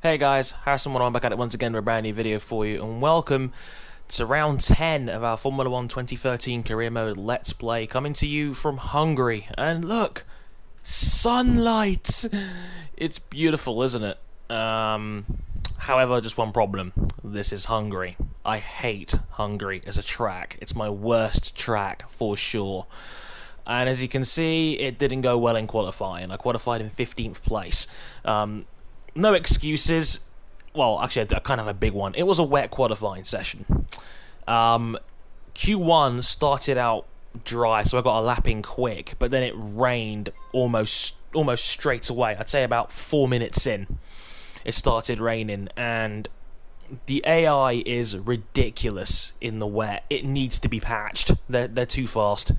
Hey guys, Harrison1, back at it once again with a brand new video for you, and welcome to round 10 of our Formula 1 2013 career mode Let's Play, coming to you from Hungary. And look, sunlight! It's beautiful, isn't it? However, just one problem. This is Hungary. I hate Hungary as a track. It's my worst track for sure. And as you can see, it didn't go well in qualifying. I qualified in 15th place. No excuses. Well, actually, I kind of have a big one. It was a wet qualifying session. Q1 started out dry, so I got a lap in quick, but then it rained almost straight away. I'd say about 4 minutes in, it started raining, and the AI is ridiculous in the wet. It needs to be patched. They're too fast.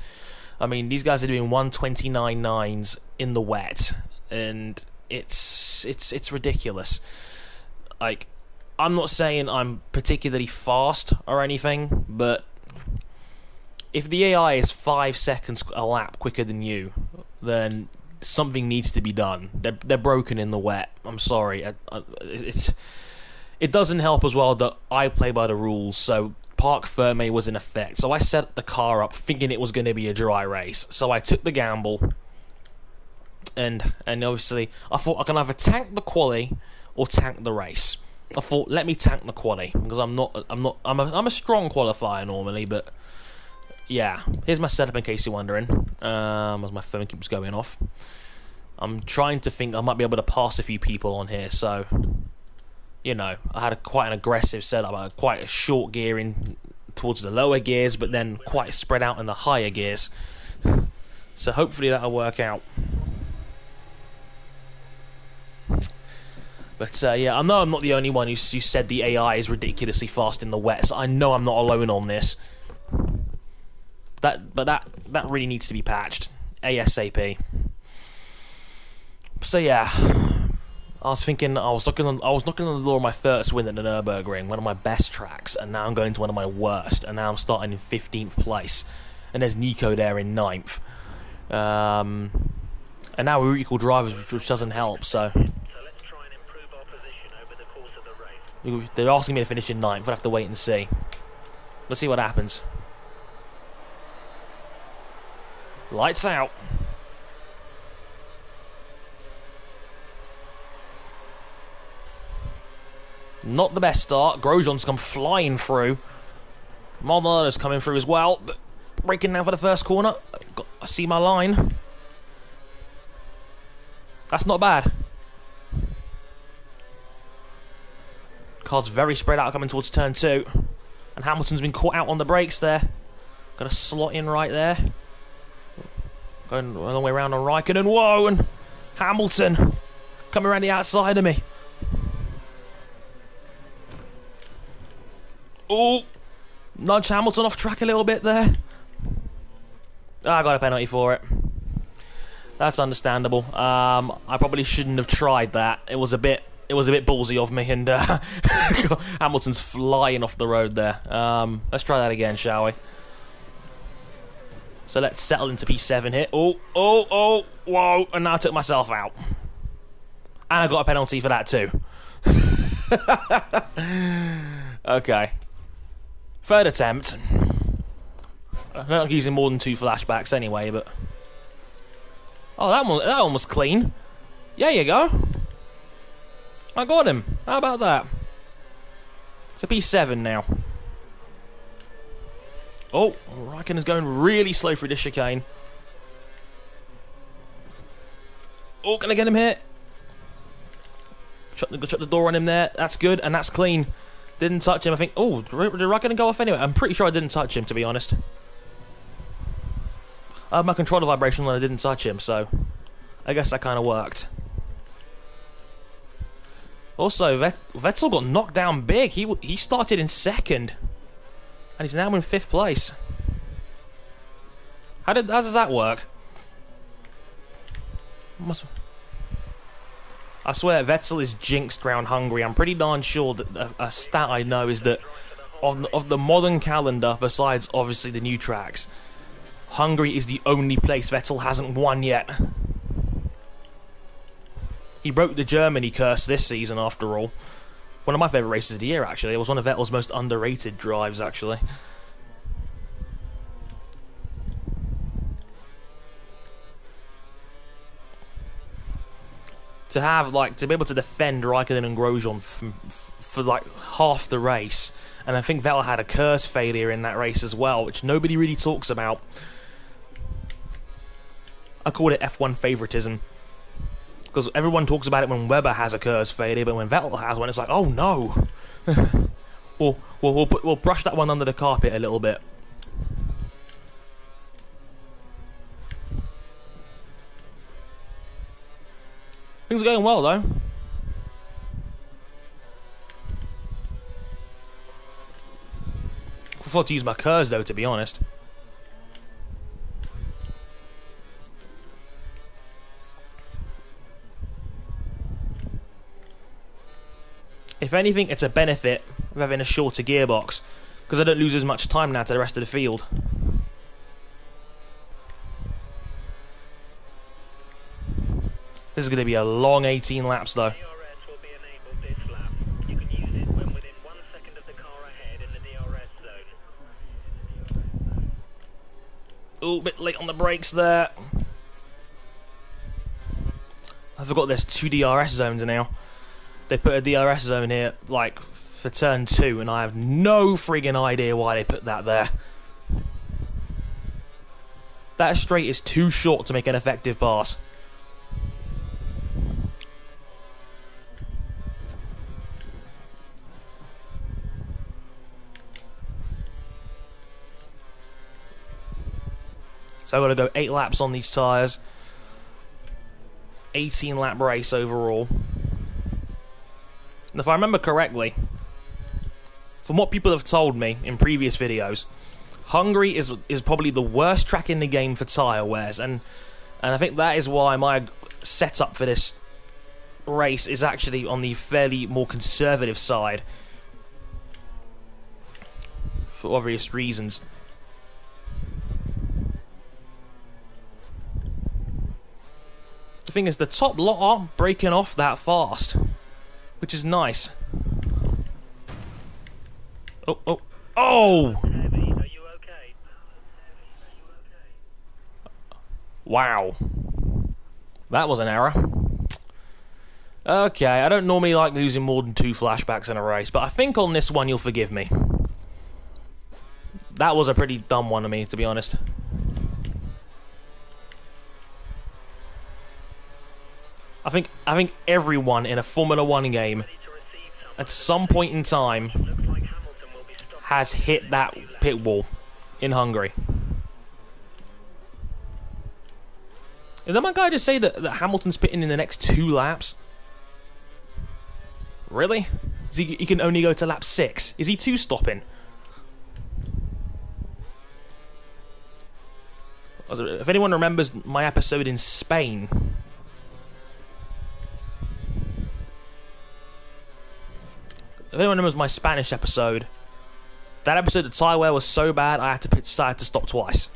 I mean, these guys are doing 129.9s in the wet, and it's ridiculous. Like, I'm not saying I'm particularly fast or anything, but if the AI is 5 seconds a lap quicker than you, then something needs to be done. They're broken in the wet. I'm sorry. It doesn't help as well that I play by the rules, so Parc Fermé was in effect. So I set the car up thinking it was going to be a dry race. So I took the gamble, and obviously I thought I can either tank the quali or tank the race. I thought, let me tank the quali, because I'm a strong qualifier normally, but yeah. Here's my setup in case you're wondering. As my phone keeps going off, I'm trying to think I might be able to pass a few people on here, so you know, I had quite an aggressive setup. I had quite a short gearing towards the lower gears, but then quite spread out in the higher gears. So hopefully that'll work out. But yeah, I know I'm not the only one who said the AI is ridiculously fast in the wet, so I know I'm not alone on this. But that really needs to be patched ASAP. So yeah, I was thinking I was knocking on the door of my first win at the Nürburgring, one of my best tracks, and now I'm going to one of my worst, and now I'm starting in 15th place, and there's Nico there in 9th. And now we're equal drivers, which doesn't help. So they're asking me to finish in 9th. We'll have to wait and see. Let's see what happens. Lights out. Not the best start. Grosjean's come flying through. Maldondo's coming through as well. But braking now for the first corner. I see my line. That's not bad. Car's very spread out coming towards turn 2. And Hamilton's been caught out on the brakes there. Got a slot in right there. Going a long way around on Raikkonen. Whoa! And Hamilton coming around the outside of me. Oh! Nudge Hamilton off track a little bit there. I got a penalty for it. That's understandable. I probably shouldn't have tried that. It was a bit ballsy of me, and Hamilton's flying off the road there. Let's try that again, shall we? So let's settle into P7 here. Oh, whoa, and now I took myself out. And I got a penalty for that too. Okay. Third attempt. I'm not using more than 2 flashbacks anyway, but oh, that one was clean. There you go. I got him. How about that? It's a P7 now. Oh, Raikkonen's going really slow through this chicane. Oh, can I get him here? Shut the door on him there. That's good, and that's clean. Didn't touch him, I think. Oh, did Raikkonen go off anyway? I'm pretty sure I didn't touch him, to be honest. I had my controller vibration and I didn't touch him, so I guess that kind of worked. Also, Vettel got knocked down big. He started in 2nd, and he's now in 5th place. How does that work? I swear, Vettel is jinxed around Hungary. I'm pretty darn sure that a stat I know is that of the modern calendar, besides obviously the new tracks, Hungary is the only place Vettel hasn't won yet. He broke the Germany curse this season, after all. One of my favourite races of the year, actually. It was one of Vettel's most underrated drives, actually. To have, like, to be able to defend Raikkonen and Grosjean for like half the race, and I think Vettel had a curse failure in that race as well, which nobody really talks about. I call it F1 favoritism, because everyone talks about it when Webber has a curse failure, but when Vettel has one, it's like, oh no. we'll brush that one under the carpet a little bit. Things are going well, though. I thought to use my curse, though, to be honest. If anything, it's a benefit of having a shorter gearbox, because I don't lose as much time now to the rest of the field. This is going to be a long 18 laps, though. Oh, a bit late on the brakes there. I forgot there's 2 DRS zones now. They put a DRS zone here, like, for turn 2, and I have no friggin' idea why they put that there. That straight is too short to make an effective pass. So I've got to go 8 laps on these tyres. 18 lap race overall. And if I remember correctly, from what people have told me in previous videos, Hungary is probably the worst track in the game for tyre wears, and I think that is why my setup for this race is actually on the fairly more conservative side, for obvious reasons. The thing is, the top lot aren't breaking off that fast, which is nice. Oh, oh, oh! Wow. That was an error. Okay, I don't normally like losing more than 2 flashbacks in a race, but I think on this one you'll forgive me. That was a pretty dumb one of me, to be honest. I think everyone in a Formula 1 game at some point in time has hit that pit wall in Hungary. Did my guy just say that Hamilton's pitting in the next 2 laps? Really? He can only go to lap 6. Is he 2-stopping? If anyone remembers my episode in Spain, if anyone remembers my Spanish episode, that episode the tyre wear was so bad I had to stop twice.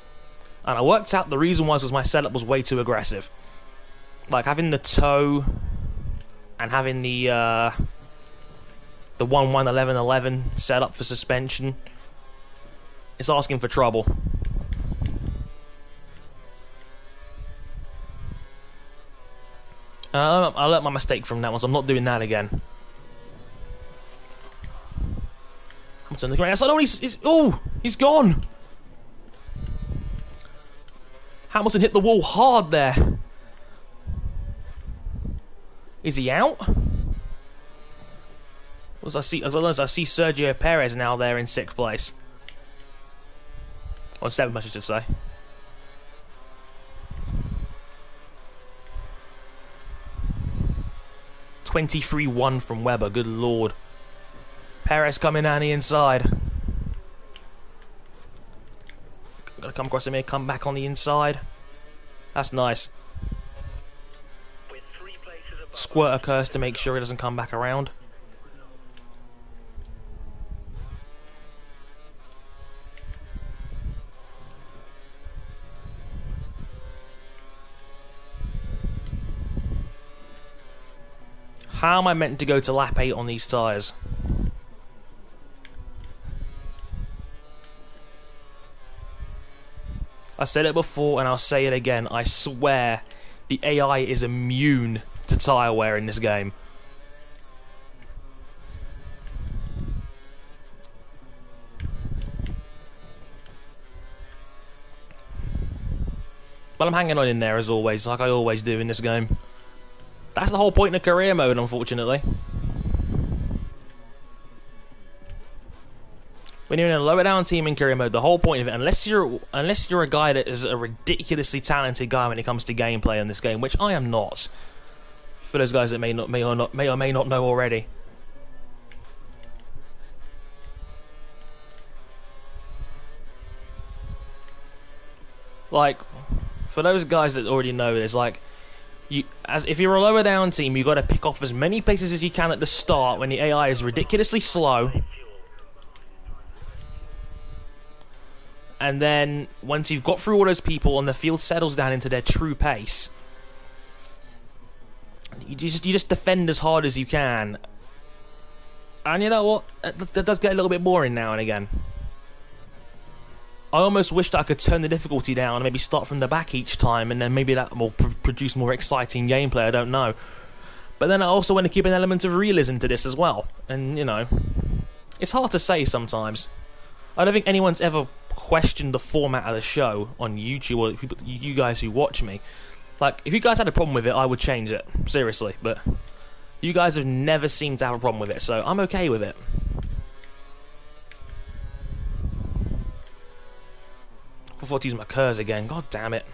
And I worked out the reason was my setup was way too aggressive. Like having the toe and having the 1-1-11-11 set up for suspension, it's asking for trouble. And I learnt my mistake from that one, so I'm not doing that again. He's gone. Hamilton hit the wall hard there. Is he out? As I see Sergio Perez now there in 6th place. Or 7th, I should say. (23-1) from Webber. Good lord. Perez coming down the inside. Gotta come across him here, come back on the inside. That's nice. Squirt a curse to make sure he doesn't come back around. How am I meant to go to lap 8 on these tyres? I said it before and I'll say it again. I swear the AI is immune to tyre wear in this game. But I'm hanging on in there as always, like I always do in this game. That's the whole point of career mode, unfortunately. When you're in a lower down team in career mode, the whole point of it, unless you're a guy that is a ridiculously talented guy when it comes to gameplay in this game, which I am not. For those guys that may or may not know already. Like, for those guys that already know this, like, if you're a lower down team, you got to pick off as many places as you can at the start when the AI is ridiculously slow. And then, once you've got through all those people and the field settles down into their true pace, you just defend as hard as you can. And you know what? That does get a little bit boring now and again. I almost wish that I could turn the difficulty down and maybe start from the back each time, and then maybe that will produce more exciting gameplay, I don't know. But then I also want to keep an element of realism to this as well. And, you know, it's hard to say sometimes. I don't think anyone's ever questioned the format of the show on YouTube, or people, you guys who watch me. Like, if you guys had a problem with it, I would change it. Seriously. But you guys have never seemed to have a problem with it, so I'm okay with it. I thought to use my curves again. God damn it.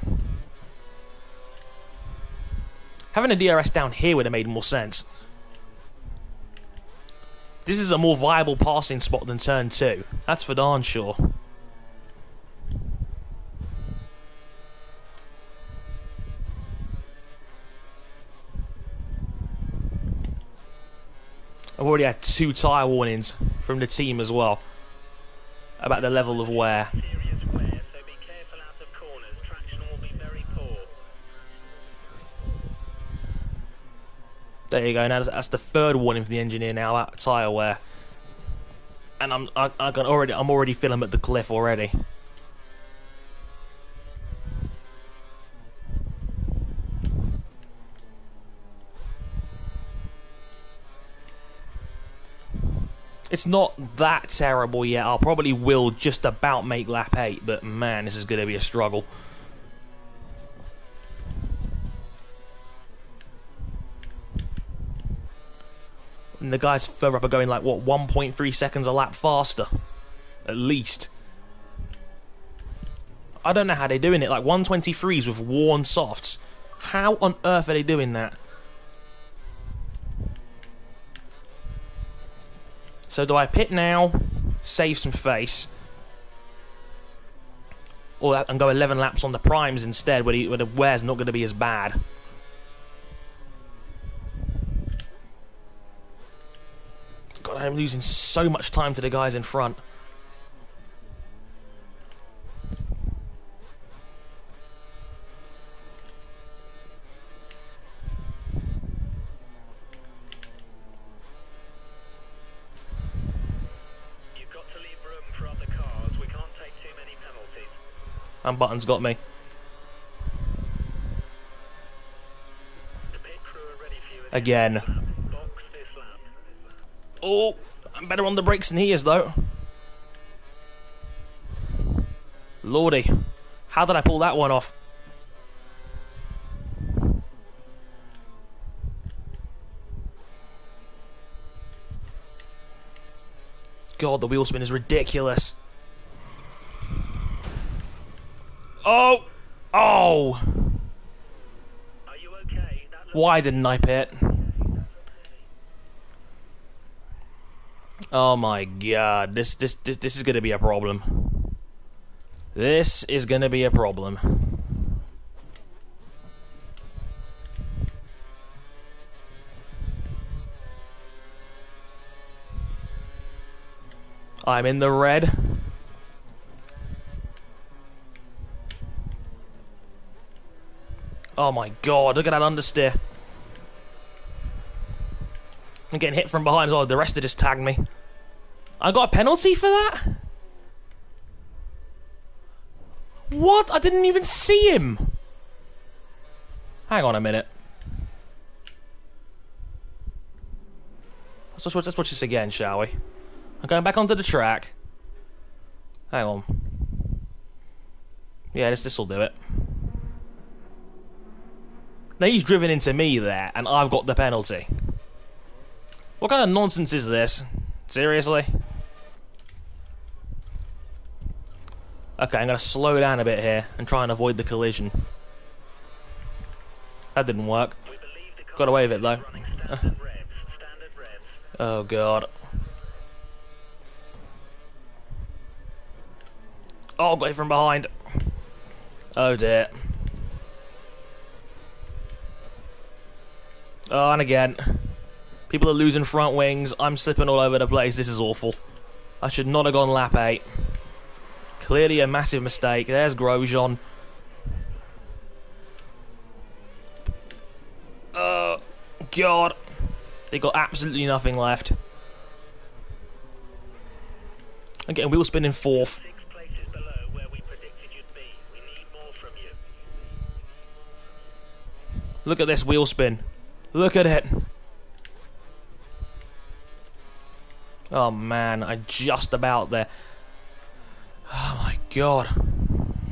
Having a DRS down here would have made more sense. This is a more viable passing spot than turn 2. That's for darn sure. I've already had 2 tyre warnings from the team as well about the level of wear. There you go. Now that's the 3rd warning from the engineer now about tyre wear, and I'm already feeling at the cliff already. It's not that terrible yet. I'll probably will just about make lap 8, but man, this is going to be a struggle. And the guys further up are going like, what, 1.3 seconds a lap faster? At least. I don't know how they're doing it. Like 123s with worn softs. How on earth are they doing that? So do I pit now, save some face, and go 11 laps on the primes instead, where the wear's not going to be as bad? God, I'm losing so much time to the guys in front. You've got to leave room for other cars. We can't take too many penalties. And Button's got me. The pit crew are ready for you Again. box this lap. Oh, I'm better on the brakes than he is, though. Lordy. How did I pull that one off? God, the wheel spin is ridiculous. Oh! Oh! Are you okay? Why didn't I pit? Oh my god, this is gonna be a problem. This is gonna be a problem. I'm in the red. Oh my god, look at that understeer. I'm getting hit from behind as well. The rest of just tagged me. I got a penalty for that? What? I didn't even see him. Hang on a minute. Let's watch this again, shall we? I'm going back onto the track. Hang on. Yeah, this will do it. Now he's driven into me there, and I've got the penalty. What kind of nonsense is this? Seriously? Okay, I'm going to slow down a bit here and try and avoid the collision. That didn't work. Got away with it though. Oh god. Oh, got it from behind. Oh dear. Oh, and again. People are losing front wings. I'm slipping all over the place. This is awful. I should not have gone lap 8. Clearly a massive mistake. There's Grosjean. Oh, God. They got absolutely nothing left. I'm getting wheel spin in 4th. 6 places below where we predicted you'd be. We need more from you. Look at this wheel spin. Look at it. Oh man, I just about there. Oh my god.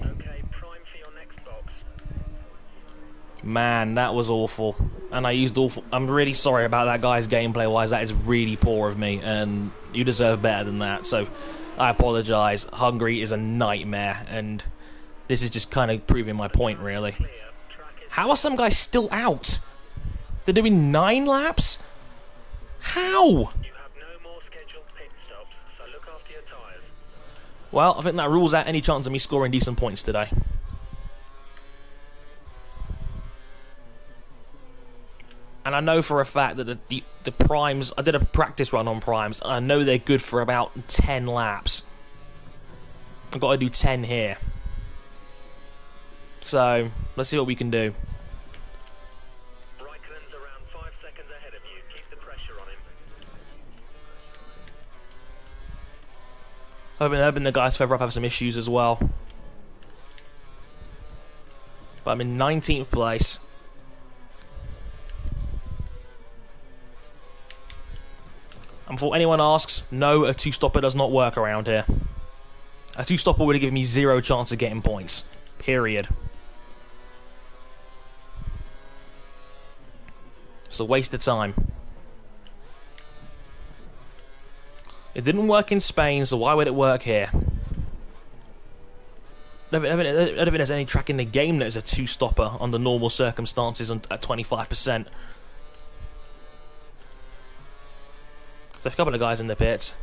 Okay, prime for your next box. Man, that was awful. And I used awful. I'm really sorry about that, guys, gameplay wise. That is really poor of me, and you deserve better than that. So I apologise. Hungary is a nightmare, and this is just kind of proving my point, really. How are some guys still out? They're doing 9 laps? How? You have no more scheduled pit stops, so look after your tyres. Well, I think that rules out any chance of me scoring decent points today. And I know for a fact that the primes, I did a practice run on primes, and I know they're good for about 10 laps. I've got to do 10 here. So, let's see what we can do. Raikkonen's around 5 seconds ahead of you. Keep the pressure on him. Hoping the guys further up have some issues as well. But I'm in 19th place. And before anyone asks, no, a 2-stopper does not work around here. A 2-stopper would have given me 0 chance of getting points. Period. It's a waste of time. It didn't work in Spain, so why would it work here? I don't think there's any track in the game that is a 2-stopper under normal circumstances at 25%. So a couple of guys in the pits.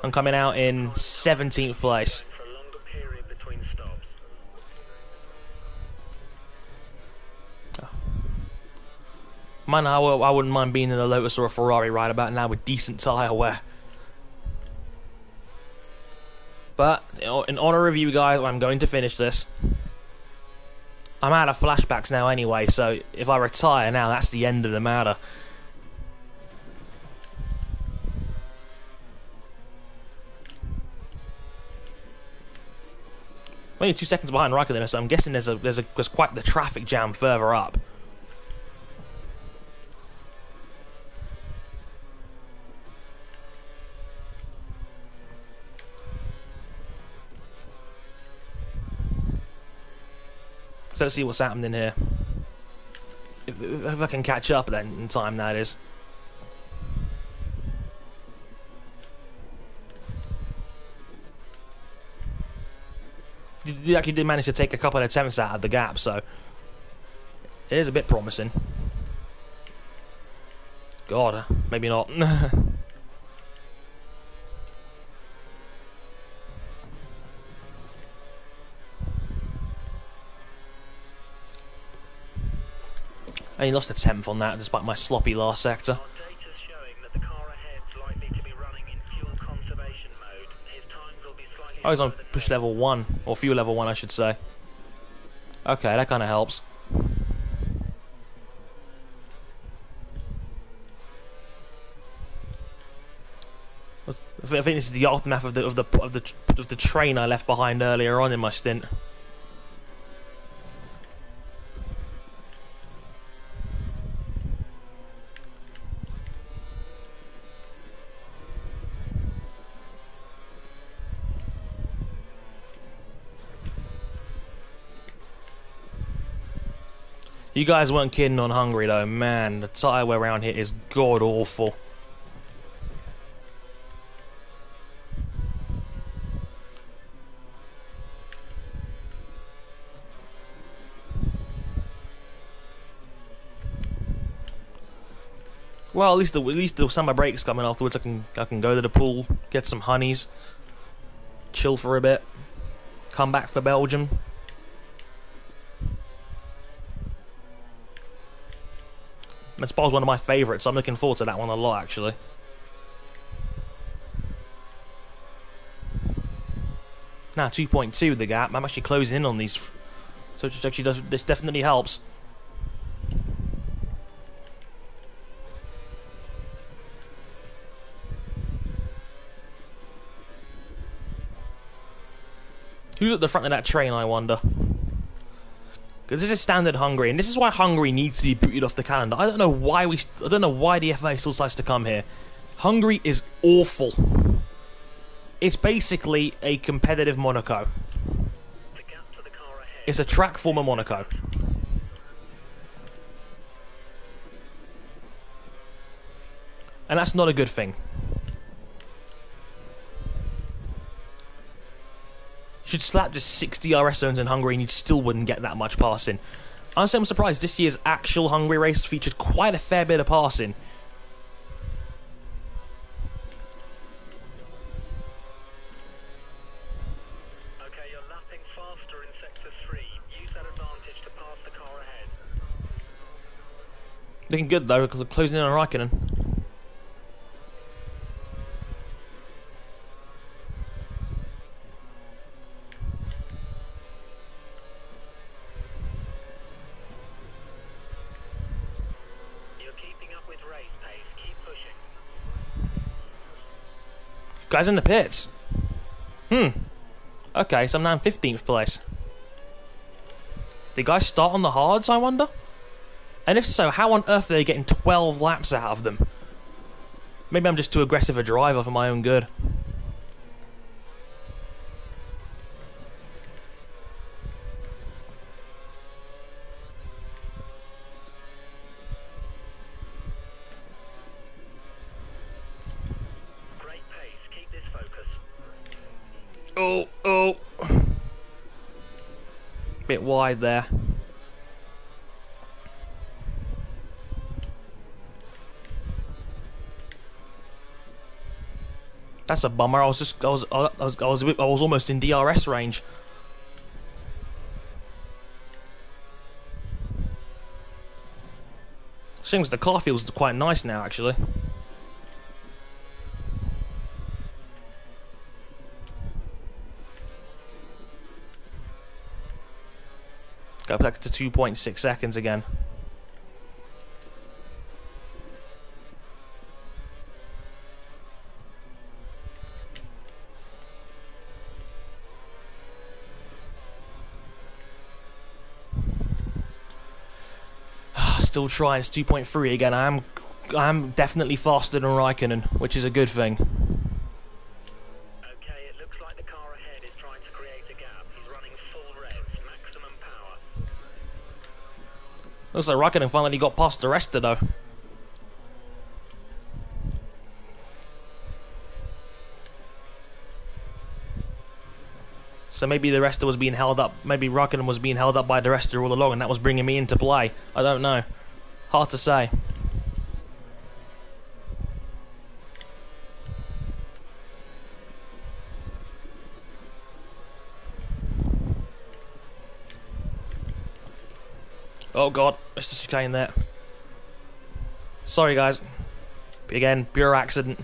I'm coming out in 17th place. For a longer period between stops. Man, I wouldn't mind being in a Lotus or a Ferrari right about now with decent tyre wear. But, in honour of you guys, I'm going to finish this. I'm out of flashbacks now anyway, so if I retire now, that's the end of the matter. I'm only 2 seconds behind Raikkonen, so I'm guessing there's quite the traffic jam further up. So let's see what's happening here. If I can catch up then in time, that is. You actually did manage to take a couple of attempts out of the gap, so it is a bit promising. God, maybe not. I only lost a 10th on that despite my sloppy last sector. Our data's showing that the car ahead's likely to be running in fuel conservation mode. His times will be slightly Oh, he's on slower than push level 1, or fuel level 1 I should say. Okay, that kind of helps. I think this is the aftermath of the train I left behind earlier on in my stint. You guys weren't kidding on Hungary though, man. The tyre wear around here is god awful. Well, at least the summer break's coming afterwards. I can go to the pool, get some honeys, chill for a bit, come back for Belgium. Spa's one of my favourites, so I'm looking forward to that one a lot, actually. Now 2.2 the gap. I'm actually closing in on these, so it actually does. This definitely helps. Who's at the front of that train, I wonder? Because this is standard Hungary, and this is why Hungary needs to be booted off the calendar. I don't know why the FA still decides to come here. Hungary is awful. It's basically a competitive Monaco. It's a track former Monaco. And that's not a good thing. You should slap just 60 DRS zones in Hungary and you still wouldn't get that much passing. Honestly, I'm surprised this year's actual Hungary race featured quite a fair bit of passing. Okay, you're lapping faster in sector 3. Use that advantage to pass the car ahead. Looking good though, closing in on Raikkonen. Guys in the pits. Okay, so I'm now in 15th place. Did guys start on the hards, I wonder? And if so, how on earth are they getting 12 laps out of them? Maybe I'm just too aggressive a driver for my own good. Oh. Bit wide there. That's a bummer. I was almost in DRS range. Seems the car feels quite nice now, actually. Go back to 2.6 seconds again. Still trying. It's 2.3 again. I'm definitely faster than Raikkonen, which is a good thing. Okay, it looks like the car ahead is trying to create a gap. He's running full revs, maximum power. Looks like Raikkonen finally got past the rest of though. So maybe the rest was being held up. Maybe Raikkonen was being held up by the rest all along, and that was bringing me into play. I don't know. Hard to say. Oh god, let's just chicane there. Sorry guys. Again, pure accident.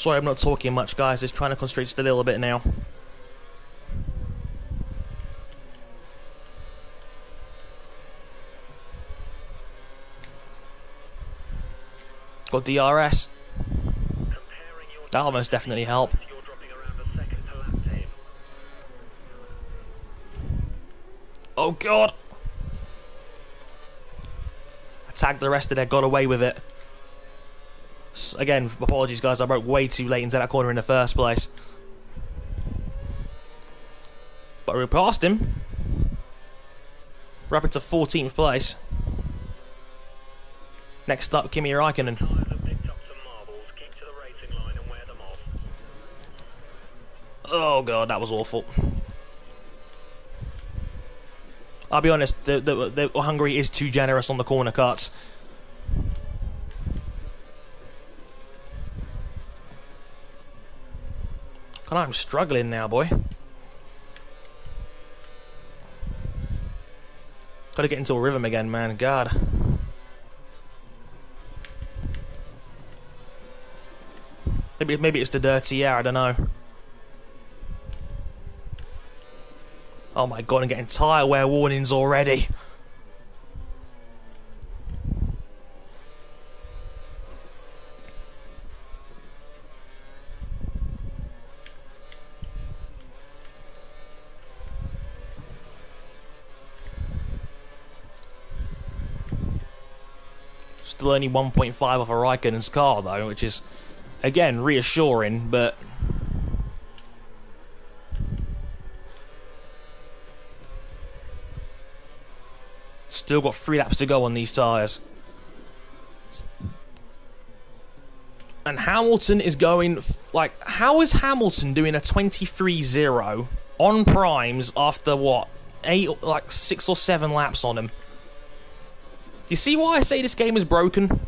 Sorry I'm not talking much, guys. Just trying to concentrate just a little bit now. Got DRS. That'll most definitely help. Oh god! I tagged the rest of there, got away with it. Again, apologies guys, I broke way too late into that corner in the first place. But we passed him. We're up into 14th place. Next up, Kimi Räikkönen. Oh god, that was awful. I'll be honest, the Hungary is too generous on the corner cuts. God, I'm struggling now, boy. Gotta get into a rhythm again, man. God. Maybe it's the dirty air, I don't know. Oh my god, I'm getting tyre wear warnings already. Still only 1.5 off a Raikkonen's car though, which is, again, reassuring, but... Still got 3 laps to go on these tyres. And Hamilton is going... Like, how is Hamilton doing a 23.0 on primes after, what, 6 or 7 laps on him? You see why I say this game is broken?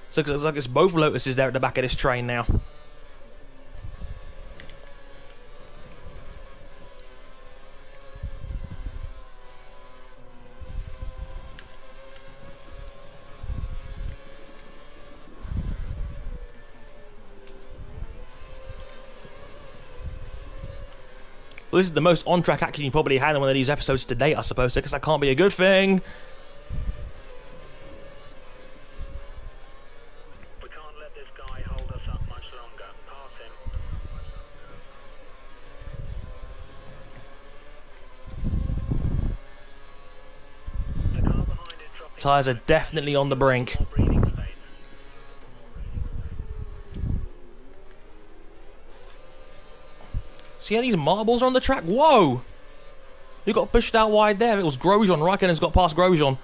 So it looks like it's both Lotuses there at the back of this train now. Well, this is the most on-track action you probably had in one of these episodes to date, I suppose, because that can't be a good thing. We can't let this guy hold us up much longer. Pass him. The car behind is dropping. Tyres are definitely on the brink. Breathing space. See how these marbles are on the track? Whoa! You got pushed out wide there. It was Grosjean. Raikkonen's got past Grosjean.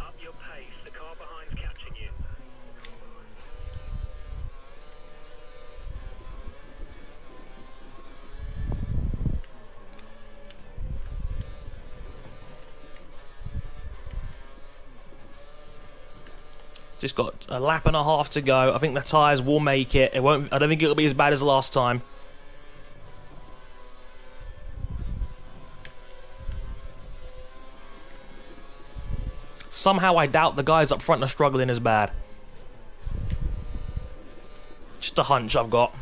Up your pace. The car behind's catching you. Just got a lap and a half to go. I think the tyres will make it. It won't. I don't think it'll be as bad as last time. Somehow I doubt the guys up front are struggling as bad. Just a hunch I've got.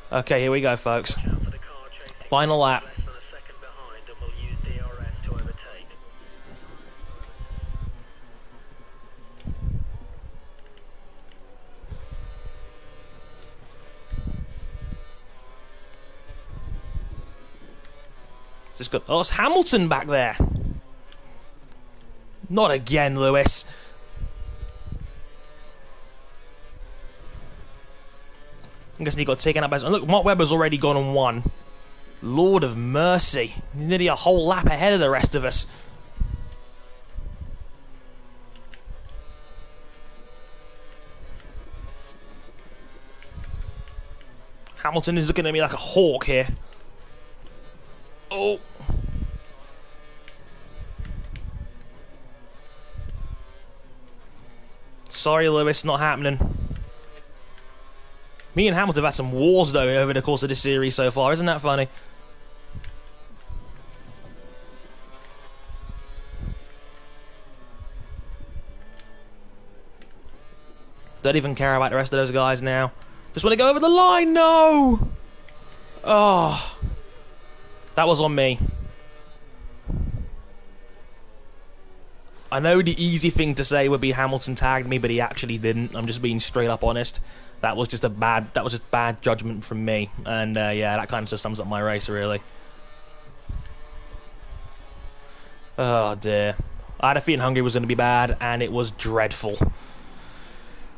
Okay, here we go, folks. Final lap. Less than a second behind, and we'll use DRS to overtake. Just got. Oh, it's Hamilton back there. Not again, Lewis. I'm guessing he got taken out by... Look, Mark Webber's already gone and won. Lord of mercy. He's nearly a whole lap ahead of the rest of us. Hamilton is looking at me like a hawk here. Oh. Sorry, Lewis, not happening. Me and Hamilton have had some wars, though, over the course of this series so far. Isn't that funny? Don't even care about the rest of those guys now. Just want to go over the line. No! Oh. That was on me. I know the easy thing to say would be Hamilton tagged me, but he actually didn't. I'm just being straight up honest. That was just bad judgment from me. And yeah, that kind of just sums up my race, really. Oh dear. I had a feeling Hungary was going to be bad, and it was dreadful.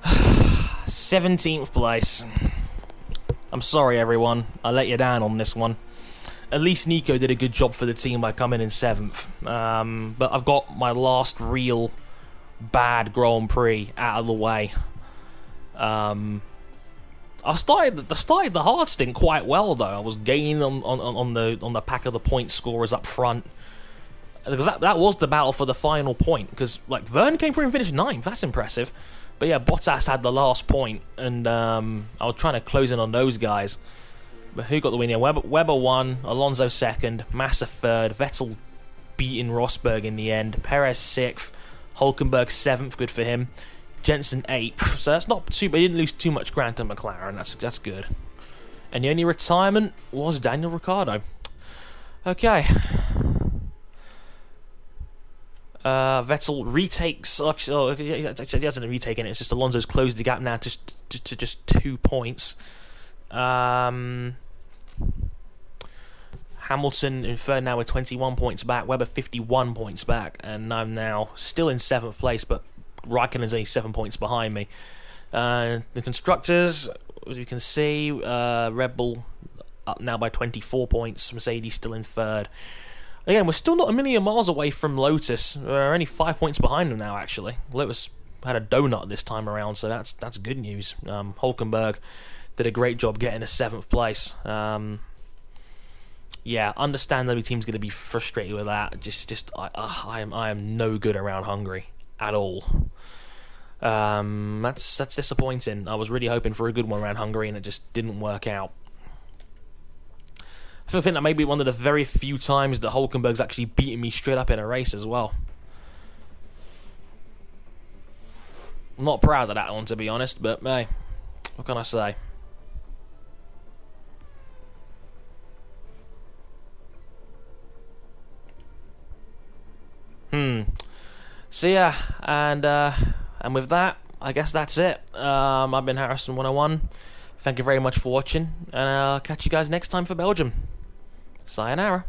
17th place. I'm sorry, everyone. I let you down on this one. At least Nico did a good job for the team by coming in 7th. But I've got my last real bad Grand Prix out of the way. I started the hard stint quite well, though. I was gaining on the pack of the point scorers up front. Because that was the battle for the final point. Because like Verne came through and finished 9th. That's impressive. But yeah, Bottas had the last point, and I was trying to close in on those guys. But who got the win here? Webber won, Alonso 2nd, Massa 3rd, Vettel beating Rosberg in the end, Perez 6th, Hulkenberg 7th, good for him, Jensen 8th. So that's not too bad. He didn't lose too much ground to McLaren. That's good. And the only retirement was Daniel Ricciardo. Okay. Vettel retakes. Actually, he hasn't retaken it. It's just Alonso's closed the gap now to just 2 points. Hamilton in third now with 21 points back. Webber 51 points back, and I'm now still in 7th place, but Raikkonen's only 7 points behind me. The constructors, as you can see, Red Bull up now by 24 points. Mercedes still in 3rd. Again, we're still not a million miles away from Lotus. We're only 5 points behind them now, actually. Lotus had a donut this time around, so that's good news. Hulkenberg did a great job getting a 7th place. Yeah, understandably, team's going to be frustrated with that. I am no good around Hungary at all. That's disappointing. I was really hoping for a good one around Hungary, and it just didn't work out. I think that may be one of the very few times that Hulkenberg's actually beaten me straight up in a race as well. I'm not proud of that one, to be honest, but hey, what can I say? So yeah, and with that, I guess that's it. I've been Harrison 101. Thank you very much for watching, and I'll catch you guys next time for Belgium. Sayonara.